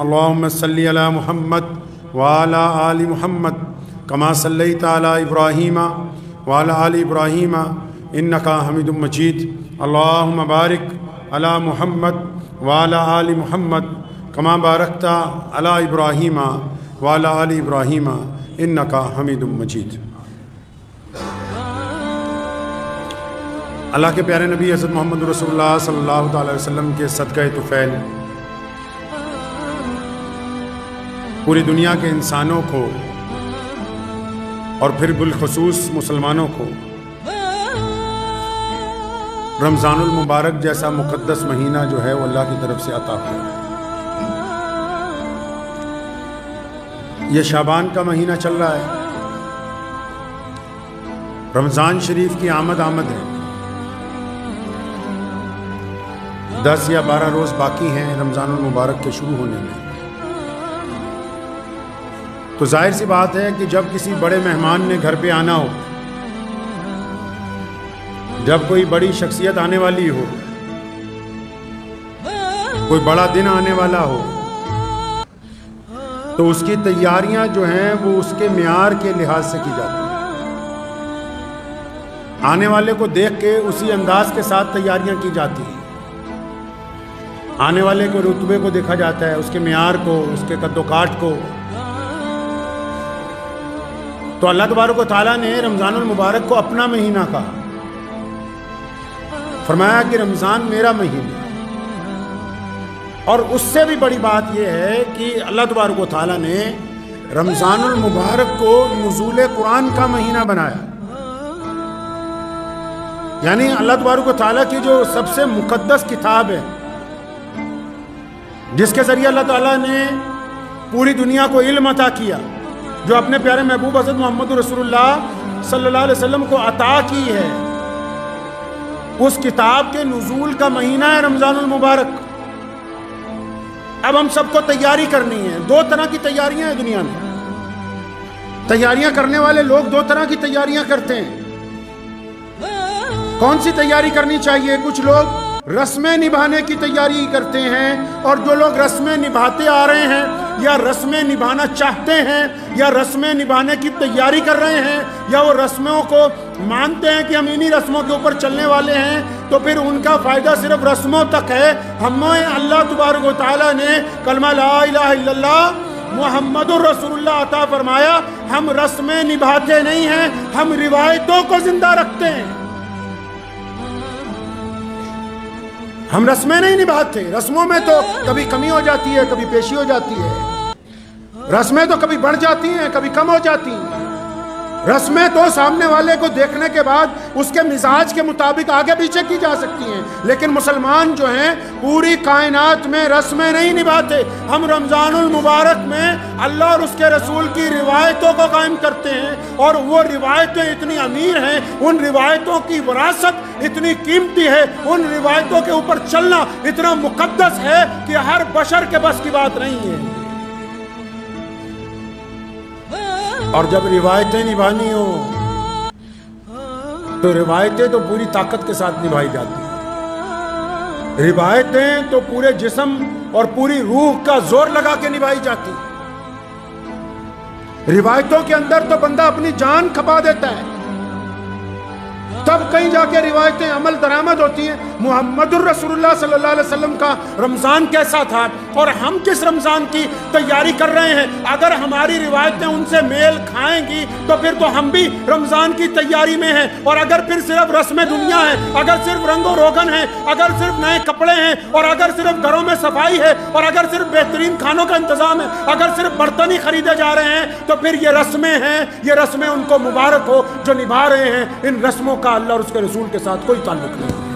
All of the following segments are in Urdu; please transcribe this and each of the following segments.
اللهم صل علی محمد وعلی آل محمد کما صلیت علی ابراہیم وعلی آل ابراہیم انک حمید مجید اللهم بارک علی محمد وعلی آل محمد کما بارکت علی ابراہیم وعلی آل ابراہیم انک حمید مجید۔ اللہ کے پیارے نبی حضرت محمد رسول اللہ صلی اللہ تعالی وسلم کے صدقہ طفیل پوری دنیا کے انسانوں کو اور پھر بالخصوص مسلمانوں کو رمضان المبارک جیسا مقدس مہینہ جو ہے وہ اللہ کی طرف سے عطا ہوا۔ یہ شعبان کا مہینہ چل رہا ہے، رمضان شریف کی آمد ہے، 10 یا 12 روز باقی ہیں رمضان المبارک کے شروع ہونے میں۔ تو ظاہر سی بات ہے کہ جب کسی بڑے مہمان نے گھر پہ آنا ہو، جب کوئی بڑی شخصیت آنے والی ہو، کوئی بڑا دن آنے والا ہو، تو اس کی تیاریاں جو ہیں وہ اس کے معیار کے لحاظ سے کی جاتی ہیں۔ آنے والے کو دیکھ کے اسی انداز کے ساتھ تیاریاں کی جاتی ہیں، آنے والے کے رتبے کو دیکھا جاتا ہے، اس کے معیار کو، اس کے قد و کاٹ کو۔ تو اللہ تبارک و تعالیٰ نے رمضان المبارک کو اپنا مہینہ کہا، فرمایا کہ رمضان میرا مہینہ۔ اور اس سے بھی بڑی بات یہ ہے کہ اللہ تبارک و تعالیٰ نے رمضان المبارک کو نزول قرآن کا مہینہ بنایا، یعنی اللہ تبارک و تعالیٰ کی جو سب سے مقدس کتاب ہے، جس کے ذریعے اللہ تعالیٰ نے پوری دنیا کو علم عطا کیا، جو اپنے پیارے محبوب حضرت محمد رسول اللہ صلی اللہ علیہ وسلم کو عطا کی ہے، اس کتاب کے نزول کا مہینہ ہے رمضان المبارک۔ اب ہم سب کو تیاری کرنی ہے، 2 طرح کی تیاریاں ہیں دنیا میں۔ تیاریاں کرنے والے لوگ 2 طرح کی تیاریاں کرتے ہیں۔ کون سی تیاری کرنی چاہیے؟ کچھ لوگ رسمیں نبھانے کی تیاری کرتے ہیں، اور جو لوگ رسمیں نبھاتے آ رہے ہیں یا رسمیں نبھانا چاہتے ہیں یا رسمیں نبھانے کی تیاری کر رہے ہیں یا وہ رسموں کو مانتے ہیں کہ ہم انہی رسموں کے اوپر چلنے والے ہیں، تو پھر ان کا فائدہ صرف رسموں تک ہے۔ ہمیں اللہ تبارک و تعالیٰ نے کلمہ لا الہ الا اللہ محمد الرسول اللہ عطا فرمایا، ہم رسمیں نبھاتے نہیں ہیں، ہم روایتوں کو زندہ رکھتے ہیں۔ ہم رسمیں نہیں نبھاتے، رسموں میں تو کبھی کمی ہو جاتی ہے، کبھی پیشی ہو جاتی ہے، رسمیں تو کبھی بڑھ جاتی ہیں، کبھی کم ہو جاتی ہیں۔ رسمیں تو سامنے والے کو دیکھنے کے بعد اس کے مزاج کے مطابق آگے پیچھے کی جا سکتی ہیں، لیکن مسلمان جو ہیں پوری کائنات میں رسمیں نہیں نبھاتے۔ ہم رمضان المبارک میں اللہ اور اس کے رسول کی روایتوں کو قائم کرتے ہیں، اور وہ روایتیں اتنی امیر ہیں، ان روایتوں کی وراثت اتنی قیمتی ہے، ان روایتوں کے اوپر چلنا اتنا مقدس ہے کہ ہر بشر کے بس کی بات نہیں ہے۔ اور جب روایتیں نبھانی ہو تو روایتیں تو پوری طاقت کے ساتھ نبھائی جاتی ہیں، روایتیں تو پورے جسم اور پوری روح کا زور لگا کے نبھائی جاتی ہیں۔ روایتوں کے اندر تو بندہ اپنی جان کھپا دیتا ہے، تب کہیں جا کے روایتیں عمل درآمد ہوتی ہیں۔ محمد الرسول اللہ صلی اللہ علیہ وسلم کا رمضان کیسا تھا اور ہم کس رمضان کی تیاری کر رہے ہیں، اگر ہماری روایتیں ان سے میل کھائیں گی تو پھر تو ہم بھی رمضان کی تیاری میں ہیں۔ اور اگر پھر صرف رسم دنیا ہے، اگر صرف رنگ و روغن ہے، اگر صرف نئے کپڑے ہیں، اور اگر صرف گھروں میں صفائی ہے، اور اگر صرف بہترین کھانوں کا انتظام ہے، اگر صرف برتن ہی خریدے جا رہے ہیں، تو پھر یہ رسمیں ہیں، یہ رسمیں ان کو مبارک ہو جو نبھا رہے ہیں۔ ان رسموں کا اللہ اور اس کے رسول کے ساتھ کوئی تعلق نہیں۔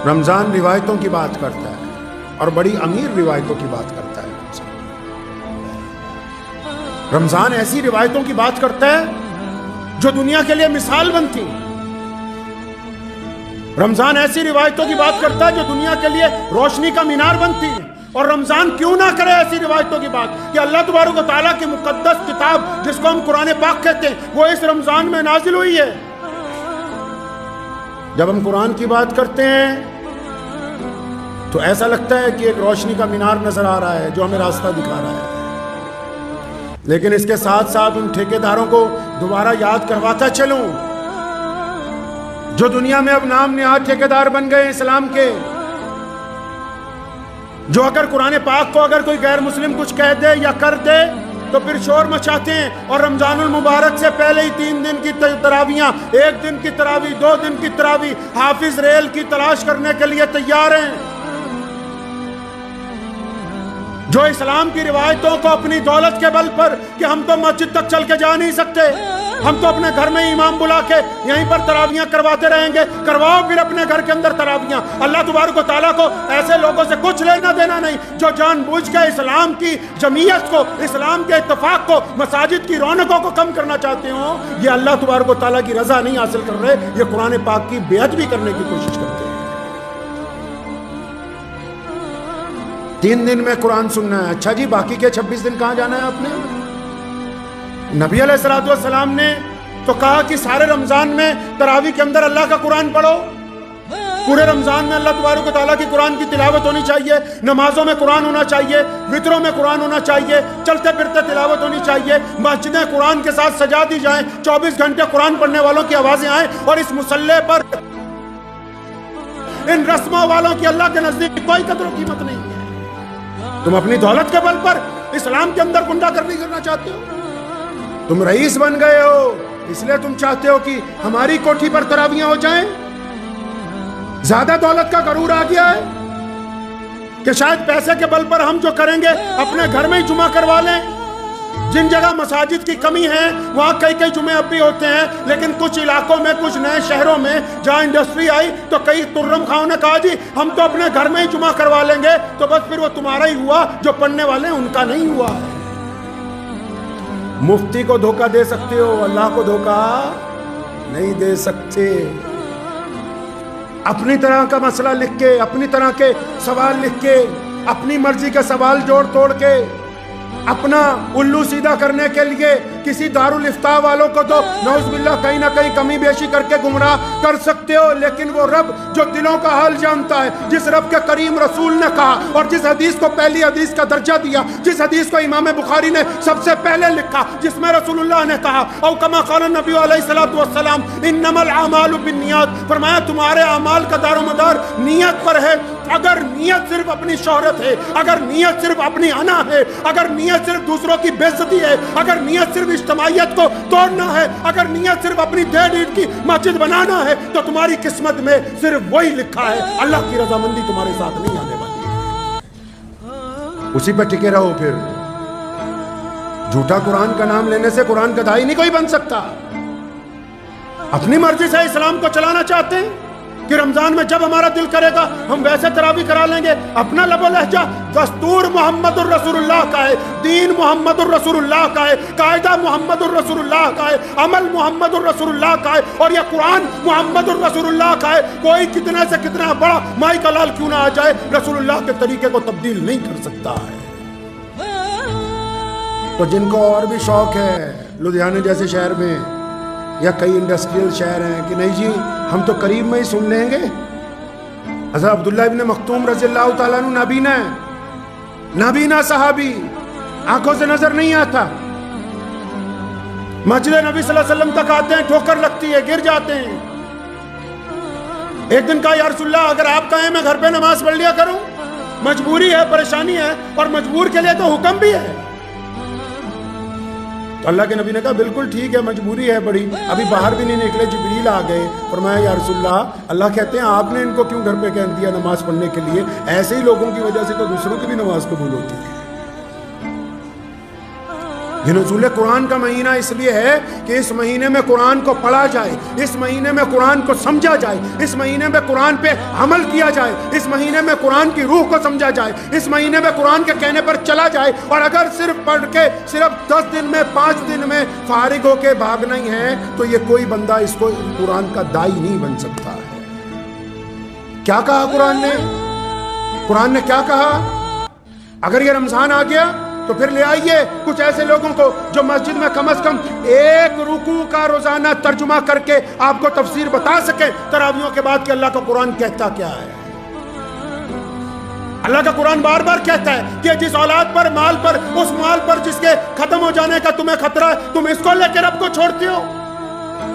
رمضان روایتوں کی بات کرتا ہے، اور بڑی امیر روایتوں کی بات کرتا ہے۔ رمضان ایسی روایتوں کی بات کرتا ہے جو دنیا کے لیے مثال بنتی۔ رمضان ایسی روایتوں کی بات کرتا ہے جو دنیا کے لیے روشنی کا مینار بنتی ہے۔ اور رمضان کیوں نہ کرے ایسی روایتوں کی بات کہ اللہ تبارک و تعالیٰ کی مقدس کتاب جس کو ہم قرآن پاک کہتے ہیں وہ اس رمضان میں نازل ہوئی ہے۔ جب ہم قرآن کی بات کرتے ہیں تو ایسا لگتا ہے کہ ایک روشنی کا مینار نظر آ رہا ہے جو ہمیں راستہ دکھا رہا ہے، لیکن اس کے ساتھ ساتھ ان ٹھیکیداروں کو دوبارہ یاد کرواتا چلوں جو دنیا میں اب نام نہاد ٹھیکیدار بن گئے اسلام کے، جو اگر قرآن پاک کو اگر کوئی غیر مسلم کچھ کہہ دے یا کر دے تو پھر شور مچاتے ہیں، اور رمضان المبارک سے پہلے ہی 3 دن کی تراویحاں، 1 دن کی تراویح، 2 دن کی تراویح، حافظ ریل کی تلاش کرنے کے لیے تیار ہیں، جو اسلام کی روایتوں کو اپنی دولت کے بل پر کہ ہم تو مسجد تک چل کے جا نہیں سکتے، ہم تو اپنے گھر میں امام بلا کے یہیں پر تراویحاں کرواتے رہیں گے، کرواؤ پھر اپنے گھر کے اندر تراویحاں۔ اللہ تبارک و تعالیٰ کو ایسے لوگوں سے کچھ لینا دینا نہیں جو جان بوجھ کے اسلام کی جمعیت کو، اسلام کے اتفاق کو، مساجد کی رونقوں کو کم کرنا چاہتے ہوں۔ یہ اللہ تبارک و تعالیٰ کی رضا نہیں حاصل کر رہے، یہ قرآن پاک کی بیعت بھی کرنے کی کوشش کرتے ہیں۔ 3 دن میں قرآن سننا ہے، اچھا جی باقی کے 26 دن کہاں جانا ہے آپ نے؟ نبی علیہ الصلوۃ والسلام نے تو کہا کہ سارے رمضان میں تراویح کے اندر اللہ کا قرآن پڑھو، پورے رمضان میں اللہ تبارک و تعالیٰ کی قرآن کی تلاوت ہونی چاہیے، نمازوں میں قرآن ہونا چاہیے، وطروں میں قرآن ہونا چاہیے، چلتے پھرتے تلاوت ہونی چاہیے، مسجدیں قرآن کے ساتھ سجا دی جائیں، 24 گھنٹے قرآن پڑھنے والوں کی آوازیں آئیں، اور اس مصلی پر ان رسموں والوں کی اللہ کے نزدیک کوئی قدر و قیمت نہیں ہے۔ تم اپنی دولت کے بل پر اسلام کے اندر گنڈا گردی کرنا چاہتے ہو، تم رئیس بن گئے ہو اس لیے تم چاہتے ہو کہ ہماری کوٹھی پر تراویحاں ہو جائیں، زیادہ دولت کا غرور آ گیا ہے کہ شاید پیسے کے بل پر ہم جو کریں گے اپنے گھر میں ہی جمعہ کروا لیں۔ جن جگہ مساجد کی کمی ہے وہاں کئی جمعے اب بھی ہوتے ہیں، لیکن کچھ علاقوں میں، کچھ نئے شہروں میں جہاں انڈسٹری آئی تو کئی ترم خاؤں نے کہا جی ہم تو اپنے گھر میں ہی جمعہ کروا لیں گے، تو بس پھر وہ تمہارا ہی ہوا، جو پڑھنے والے ہیں ان کا نہیں ہوا۔ مفتی کو دھوکہ دے سکتے ہو، اللہ کو دھوکہ نہیں دے سکتے۔ اپنی طرح کا مسئلہ لکھ کے، اپنی طرح کے سوال لکھ کے، اپنی مرضی کے سوال جوڑ توڑ کے، اپنا الو سیدھا کرنے کے لیے کسی دارالافتاء والوں کو تو نعوذ باللہ کہیں نہ کہیں کمی بیشی کر کے گمراہ کر سکتے ہو، لیکن وہ رب جو دلوں کا حال جانتا ہے، جس رب کے کریم رسول نے کہا اور جس حدیث کو پہلی حدیث کا درجہ دیا، جس حدیث کو امام بخاری نے سب سے پہلے لکھا، جس میں رسول اللہ نے کہا او کما قال النبی علیہ الصلوۃ والسلام انما الاعمال بالنیات، فرمایا تمہارے اعمال کا دار و مدار نیت پر ہے۔ اگر نیت صرف اپنی شہرت ہے، اگر نیت صرف اپنی انا ہے، اگر نیت صرف دوسروں کی بے عزتی ہے، اگر نیت صرف اجتماعیت کو توڑنا ہے، اگر نیت صرف اپنی دیر عید کی مسجد بنانا ہے، تو تمہاری قسمت میں صرف وہی لکھا ہے، اللہ کی رضامندی تمہارے ساتھ نہیں آنے والی ہے۔ اسی پہ ٹکے رہو۔ پھر جھوٹا قرآن کا نام لینے سے قرآن کا داعی نہیں کوئی بن سکتا۔ اپنی مرضی سے اسلام کو چلانا چاہتے ہیں کہ رمضان میں جب ہمارا دل کرے گا ہم ویسے تراویح کرا لیں گے، اپنا لب و لہجہ دستور محمد الرسول اللہ کا ہے، دین محمد الرسول اللہ کا ہے، قاعدہ محمد الرسول اللہ کا ہے، عمل محمد الرسول اللہ کا ہے، اور یہ قرآن محمد الرسول اللہ کا ہے۔ کوئی کتنے سے کتنا بڑا مائی کا لال کیوں نہ آ جائے، رسول اللہ کے طریقے کو تبدیل نہیں کر سکتا ہے۔ تو جن کو اور بھی شوق ہے لدھیانے جیسے شہر میں یا کئی انڈسٹریل شہر ہیں کہ نہیں جی ہم تو قریب میں ہی سن لیں گے، حضرت عبداللہ ابن مختوم رضی اللہ تعالیٰ عنہ نابینا ہے، نابینا صحابی، آنکھوں سے نظر نہیں آتا، مسجد نبی صلی اللہ علیہ وسلم تک آتے ہیں، ٹھوکر لگتی ہے، گر جاتے ہیں۔ ایک دن کہا یا رسول اللہ اگر آپ کہیں میں گھر پہ نماز پڑھ لیا کروں، مجبوری ہے، پریشانی ہے، اور مجبور کے لیے تو حکم بھی ہے۔ تو اللہ کے نبی نے کہا بالکل ٹھیک ہے، مجبوری ہے بڑی، ابھی باہر بھی نہیں نکلے، جبریل آ گئے، فرمایا یا رسول اللہ کہتے ہیں آپ نے ان کو کیوں گھر پہ کہہ دیا نماز پڑھنے کے لیے؟ ایسے ہی لوگوں کی وجہ سے تو دوسروں کی بھی نماز قبول ہوتی ہے۔ یہ نزول قرآن کا مہینہ اس لیے ہے کہ اس مہینے میں قرآن کو پڑھا جائے، اس مہینے میں قرآن کو سمجھا جائے، اس مہینے میں قرآن پہ عمل کیا جائے، اس مہینے میں قرآن کی روح کو سمجھا جائے، اس مہینے میں قرآن کے کہنے پر چلا جائے۔ اور اگر صرف پڑھ کے صرف 10 دن میں 5 دن میں فارغ ہو کے بھاگنا ہی ہے تو یہ کوئی بندہ اس کو قرآن کا داعی نہیں بن سکتا ہے۔ کیا کہا قرآن نے؟ قرآن نے کیا کہا؟ اگر یہ رمضان آ گیا تو پھر لے آئیے کچھ ایسے لوگوں کو جو مسجد میں کم از کم ایک رکوع کا روزانہ ترجمہ کر کے آپ کو تفسیر بتا سکے تراویحوں کے بعد کہ اللہ کا قرآن کہتا کیا ہے۔ اللہ کا قرآن بار بار کہتا ہے کہ جس اولاد پر، مال پر، اس مال پر جس کے ختم ہو جانے کا تمہیں خطرہ ہے، تم اس کو لے کے رب کو چھوڑتے ہو۔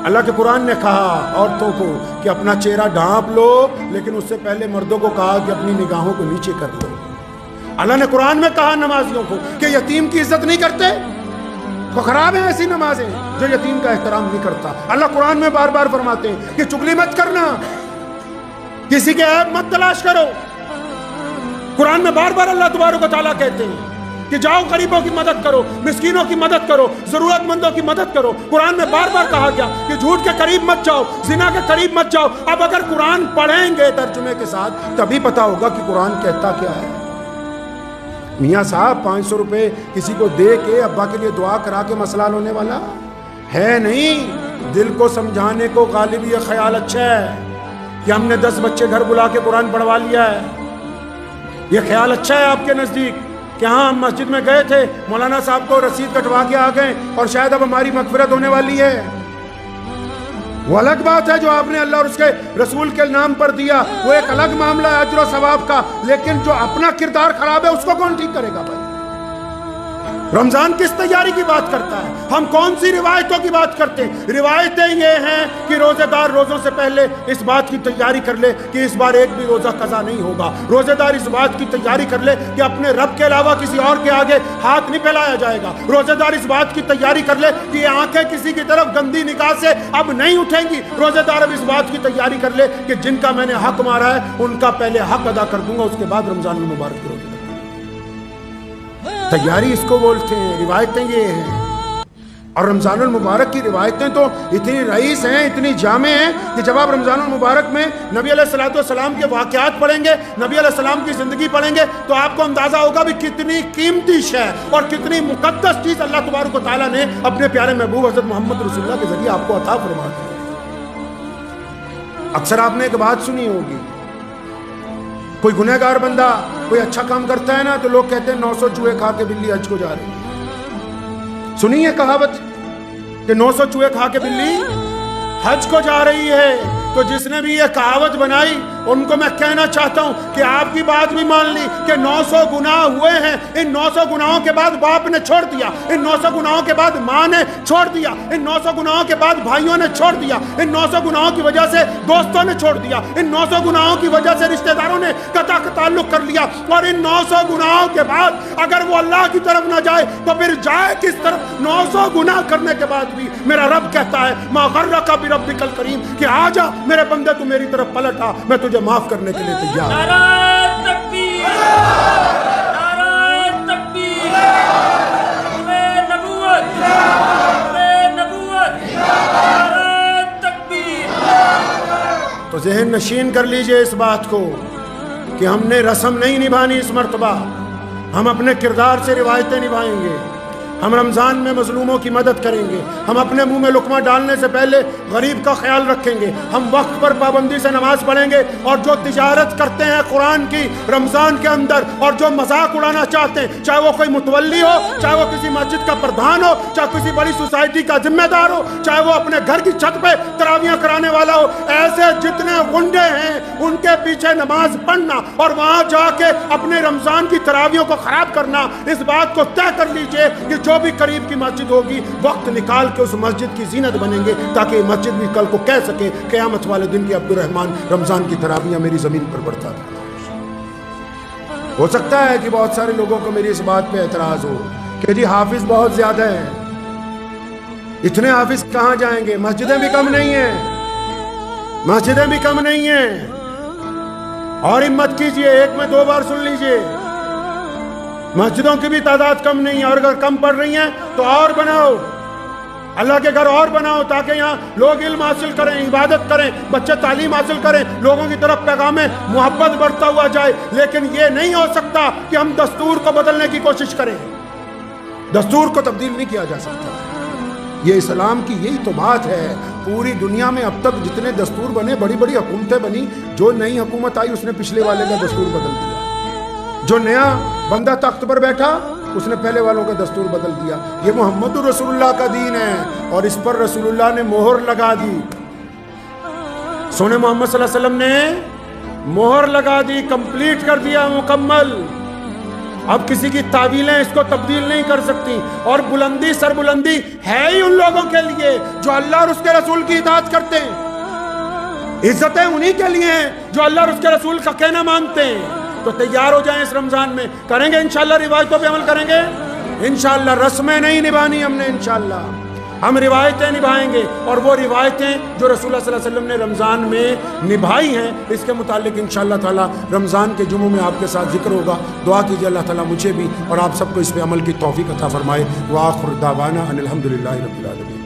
اللہ کے قرآن نے کہا عورتوں کو کہ اپنا چہرہ ڈھانپ لو، لیکن اس سے پہلے مردوں کو کہا کہ اپنی نگاہوں کو نیچے کر لو۔ اللہ نے قرآن میں کہا نمازیوں کو کہ یتیم کی عزت نہیں کرتے، تو خراب ہیں ایسی نمازیں جو یتیم کا احترام نہیں کرتا۔ اللہ قرآن میں بار بار فرماتے ہیں کہ چگلی مت کرنا، کسی کے عیب مت تلاش کرو۔ قرآن میں بار بار اللہ تبارک و تعالیٰ کہتے ہیں کہ جاؤ غریبوں کی مدد کرو، مسکینوں کی مدد کرو، ضرورت مندوں کی مدد کرو۔ قرآن میں بار بار کہا گیا کہ جھوٹ کے قریب مت جاؤ، زنا کے قریب مت جاؤ۔ اب اگر قرآن پڑھیں گے ترجمے کے ساتھ تبھی پتا ہوگا کہ قرآن کہتا کیا ہے۔ میاں صاحب 500 روپے کسی کو دے کے ابا کے لیے دعا کرا کے مسئلہ ہونے والا ہے نہیں۔ دل کو سمجھانے کو غالب یہ خیال اچھا ہے کہ ہم نے 10 بچے گھر بلا کے قرآن پڑھوا لیا ہے، یہ خیال اچھا ہے آپ کے نزدیک کہ ہاں ہم مسجد میں گئے تھے، مولانا صاحب کو رسید کٹوا کے آ گئے اور شاید اب ہماری مغفرت ہونے والی ہے۔ وہ الگ بات ہے جو آپ نے اللہ اور اس کے رسول کے نام پر دیا، وہ ایک الگ معاملہ ہے اجر و ثواب کا، لیکن جو اپنا کردار خراب ہے اس کو کون ٹھیک کرے گا بھائی؟ رمضان کس تیاری کی بات کرتا ہے؟ ہم کون سی روایتوں کی بات کرتے ہیں؟ روایتیں یہ ہیں کہ روزے دار روزوں سے پہلے اس بات کی تیاری کر لے کہ اس بار ایک بھی روزہ قضا نہیں ہوگا۔ روزے دار اس بات کی تیاری کر لے کہ اپنے رب کے علاوہ کسی اور کے آگے ہاتھ نہیں پھیلایا جائے گا۔ روزے دار اس بات کی تیاری کر لے کہ یہ آنکھیں کسی کی طرف گندی نگاہ سے اب نہیں اٹھیں گی۔ روزے دار اب اس بات کی تیاری کر لے کہ جن کا میں نے حق مارا ہے ان کا پہلے حق ادا کر دوں گا، اس کے بعد رمضان المبارک کے روزے۔ تیاری اس کو بولتے ہیں، روایتیں یہ ہیں۔ اور رمضان المبارک کی روایتیں تو اتنی رئیس ہیں، اتنی جامع ہیں کہ جب آپ رمضان المبارک میں نبی علیہ السلام کے واقعات پڑھیں گے، نبی علیہ السلام کی زندگی پڑھیں گے تو آپ کو اندازہ ہوگا بھی کتنی قیمتی شے اور کتنی مقدس چیز اللہ تبارک و تعالیٰ نے اپنے پیارے محبوب حضرت محمد رسول اللہ کے ذریعے آپ کو عطا فرما دی۔ اکثر آپ نے ایک بات سنی ہوگی، کوئی گنہگار بندہ کوئی اچھا کام کرتا ہے نا تو لوگ کہتے ہیں 900 چوہے کھا کے بلی حج کو جا رہی ہے۔ سنی ہے کہاوت کہ 900 چوہے کھا کے بلی حج کو جا رہی ہے؟ تو جس نے بھی یہ کہاوت بنائی ان کو میں کہنا چاہتا ہوں کہ آپ کی بات بھی مان لی کہ 900 گناہ ہوئے ہیں، ان 900 گناہوں کے بعد باپ نے چھوڑ دیا، ان 900 گناہوں کے بعد ماں نے چھوڑ دیا، ان 900 گناہوں کے بعد بھائیوں نے چھوڑ دیا، ان 900 گناہوں کی وجہ سے دوستوں نے چھوڑ دیا، ان 900 گناہوں کی وجہ سے رشتہ داروں نے قطع تعلق کر لیا، اور ان 900 گناہوں کے بعد اگر وہ اللہ کی طرف نہ جائے تو پھر جائے کس طرف؟ 900 گناہ کرنے کے بعد بھی میرا رب کہتا ہے ما غرک بربک الکریم کہ آ جا میرے بندے، تو میری طرف پلٹ آ، میں تجھے معاف کرنے کے لیے تیار۔ نعرہ تکبیر، نعرہ تکبیر، نبوت، نبوت، نعرہ تکبیر۔ تو ذہن نشین کر لیجئے اس بات کو کہ ہم نے رسم نہیں نبھانی اس مرتبہ، ہم اپنے کردار سے روایتیں نبھائیں گے۔ ہم رمضان میں مظلوموں کی مدد کریں گے، ہم اپنے منہ میں لقمہ ڈالنے سے پہلے غریب کا خیال رکھیں گے، ہم وقت پر پابندی سے نماز پڑھیں گے، اور جو تجارت کرتے ہیں قرآن کی رمضان کے اندر اور جو مذاق اڑانا چاہتے ہیں، چاہے وہ کوئی متولی ہو، چاہے وہ کسی مسجد کا پردھان ہو، چاہے کسی بڑی سوسائٹی کا ذمہ دار ہو، چاہے وہ اپنے گھر کی چھت پہ تراویاں کرانے والا ہو، ایسے جتنے غنڈے ہیں ان کے پیچھے نماز پڑھنا اور وہاں جا کے اپنے رمضان کی تراویوں کو خراب کرنا، اس بات کو طے کر لیجئے کہ جو بھی قریب کی مسجد ہوگی وقت نکال کے اس مسجد کی زینت بنیں گے، تاکہ یہ مسجد بھی کل کو کہہ سکے قیامت والے دن کی عبد الرحمن رمضان کی تراویاں میری زمین پر بڑھتا تھا۔ ہو سکتا ہے کہ بہت سارے لوگوں کو میری اس بات پہ اعتراض ہو کہ جی حافظ بہت زیادہ ہیں، اتنے حافظ کہاں جائیں گے؟ مسجدیں بھی کم نہیں ہیں، مسجدیں بھی کم نہیں ہیں، اور ہمت کیجئے، ایک میں 2 بار سن لیجئے، مسجدوں کی بھی تعداد کم نہیں ہے، اور اگر کم پڑ رہی ہیں تو اور بناؤ، اللہ کے گھر اور بناؤ، تاکہ یہاں لوگ علم حاصل کریں، عبادت کریں، بچے تعلیم حاصل کریں، لوگوں کی طرف پیغام محبت بڑھتا ہوا جائے۔ لیکن یہ نہیں ہو سکتا کہ ہم دستور کو بدلنے کی کوشش کریں، دستور کو تبدیل نہیں کیا جا سکتا۔ یہ اسلام کی یہی تو بات ہے، پوری دنیا میں اب تک جتنے دستور بنے، بڑی بڑی حکومتیں بنی، جو نئی حکومت آئی اس نے پچھلے والے کا دستور بدل دیا، جو نیا بندہ تخت پر بیٹھا اس نے پہلے والوں کا دستور بدل دیا۔ یہ محمد رسول اللہ کا دین ہے اور اس پر رسول اللہ نے مہر لگا دی۔ سونے محمد صلی اللہ علیہ وسلم نے مہر لگا دی، کمپلیٹ کر دیا، مکمل. اب کسی کی تعویلیں اس کو تبدیل نہیں کر سکتی. اور بلندی سربلندی ہے ہی ان لوگوں کے لیے جو اللہ اور اس کے رسول کی اطاعت کرتے ہیں. عزتیں انہی کے لیے ہیں جو اللہ اور اس کے رسول کا کہنا مانتے ہیں. تو تیار ہو جائیں اس رمضان میں، کریں گے انشاءاللہ روایتوں پہ عمل کریں گے انشاءاللہ. رسمیں نہیں نبھانی ہم نے انشاءاللہ، ہم روایتیں نبھائیں گے. اور وہ روایتیں جو رسول اللہ صلی اللہ علیہ وسلم نے رمضان میں نبھائی ہیں اس کے متعلق انشاءاللہ تعالی رمضان کے جمعوں میں آپ کے ساتھ ذکر ہوگا. دعا کیجیے اللہ تعالیٰ مجھے بھی اور آپ سب کو اس پہ عمل کی توفیق عطا فرمائے. وآخر دعوانا ان الحمدللہ رب العالمین.